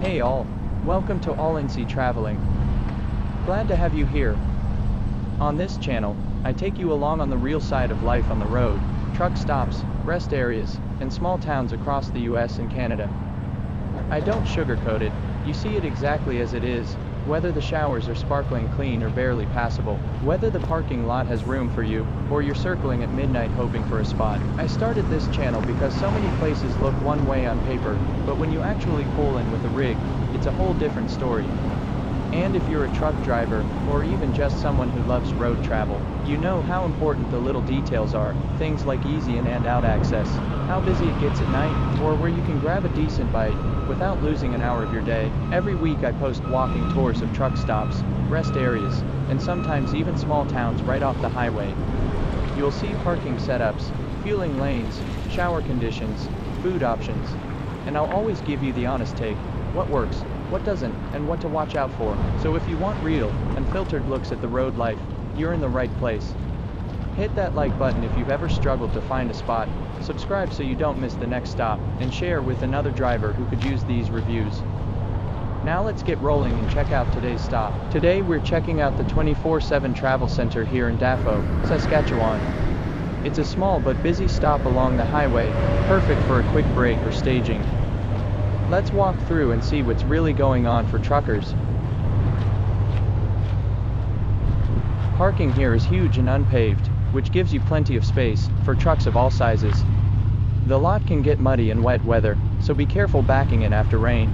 Hey all, welcome to All in Sea Traveling. Glad to have you here. On this channel, I take you along on the real side of life on the road, truck stops, rest areas, and small towns across the US and Canada. I don't sugarcoat it, you see it exactly as it is, whether the showers are sparkling clean or barely passable, whether the parking lot has room for you, or you're circling at midnight hoping for a spot. I started this channel because so many places look one way on paper, but when you actually pull in with a rig, it's a whole different story. And if you're a truck driver, or even just someone who loves road travel, you know how important the little details are, things like easy in and out access, how busy it gets at night, or where you can grab a decent bite, without losing an hour of your day. Every week I post walking tours of truck stops, rest areas, and sometimes even small towns right off the highway. You'll see parking setups, fueling lanes, shower conditions, food options, and I'll always give you the honest take, what works, what doesn't, and what to watch out for. So if you want real, unfiltered looks at the road life, you're in the right place. Hit that like button if you've ever struggled to find a spot, subscribe so you don't miss the next stop, and share with another driver who could use these reviews. Now let's get rolling and check out today's stop. Today we're checking out the 24/7 Travel Center here in Dafoe, Saskatchewan. It's a small but busy stop along the highway, perfect for a quick break or staging. Let's walk through and see what's really going on for truckers. Parking here is huge and unpaved, which gives you plenty of space for trucks of all sizes. The lot can get muddy in wet weather, so be careful backing in after rain.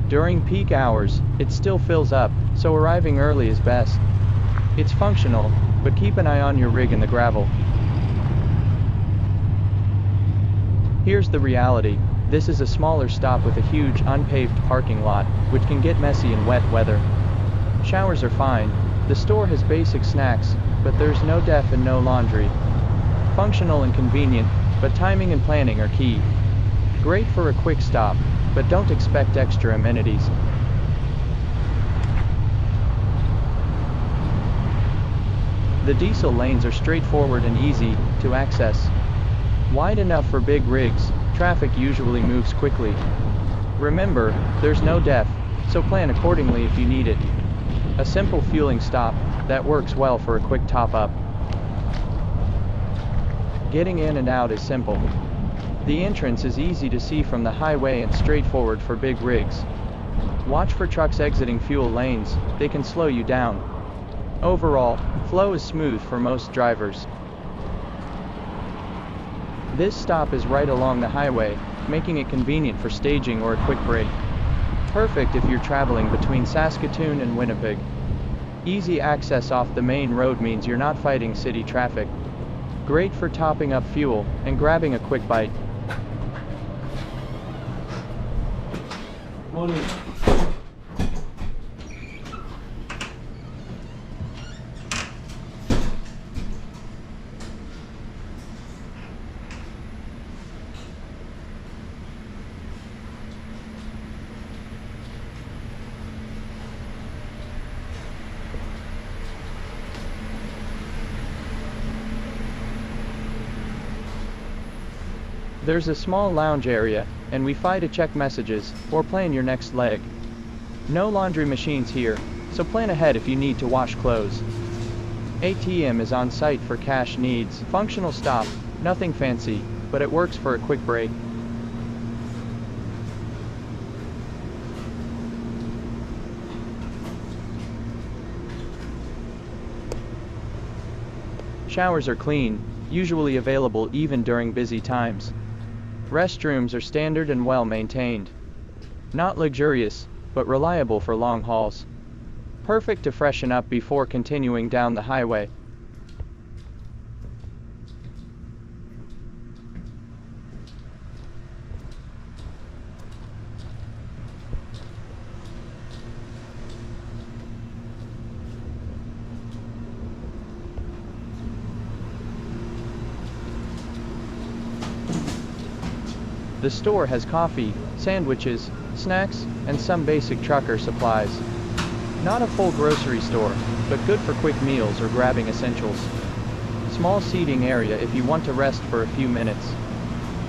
During peak hours, it still fills up, so arriving early is best. It's functional, but keep an eye on your rig in the gravel. Here's the reality. This is a smaller stop with a huge, unpaved parking lot, which can get messy in wet weather. Showers are fine. The store has basic snacks, but there's no def and no laundry. Functional and convenient, but timing and planning are key. Great for a quick stop, but don't expect extra amenities. The diesel lanes are straightforward and easy to access. Wide enough for big rigs, traffic usually moves quickly. Remember, there's no def, so plan accordingly if you need it. A simple fueling stop that works well for a quick top-up. Getting in and out is simple. The entrance is easy to see from the highway and straightforward for big rigs. Watch for trucks exiting fuel lanes, they can slow you down. Overall, flow is smooth for most drivers. This stop is right along the highway, making it convenient for staging or a quick break. Perfect if you're traveling between Saskatoon and Winnipeg. Easy access off the main road means you're not fighting city traffic. Great for topping up fuel and grabbing a quick bite. Morning. There's a small lounge area, and Wi-Fi to check messages, or plan your next leg. No laundry machines here, so plan ahead if you need to wash clothes. ATM is on site for cash needs. Functional stop, nothing fancy, but it works for a quick break. Showers are clean, usually available even during busy times. Restrooms are standard and well maintained. Not luxurious, but reliable for long hauls. Perfect to freshen up before continuing down the highway. The store has coffee, sandwiches, snacks, and some basic trucker supplies. Not a full grocery store, but good for quick meals or grabbing essentials. Small seating area if you want to rest for a few minutes.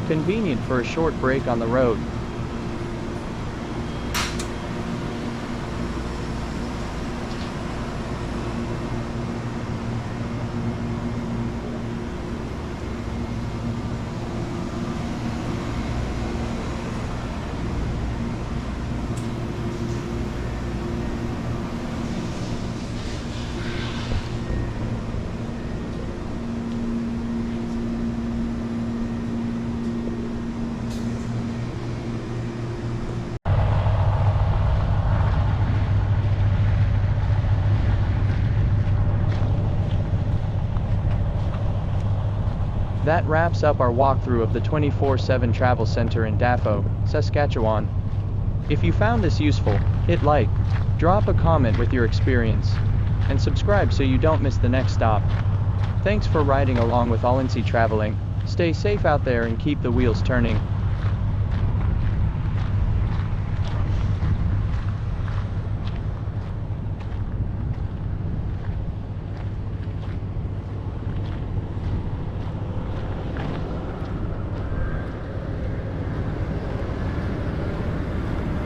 Convenient for a short break on the road. That wraps up our walkthrough of the 24/7 Travel Center in Dafoe, Saskatchewan. If you found this useful, hit like, drop a comment with your experience, and subscribe so you don't miss the next stop. Thanks for riding along with All-in-Sea Traveling. Stay safe out there and keep the wheels turning.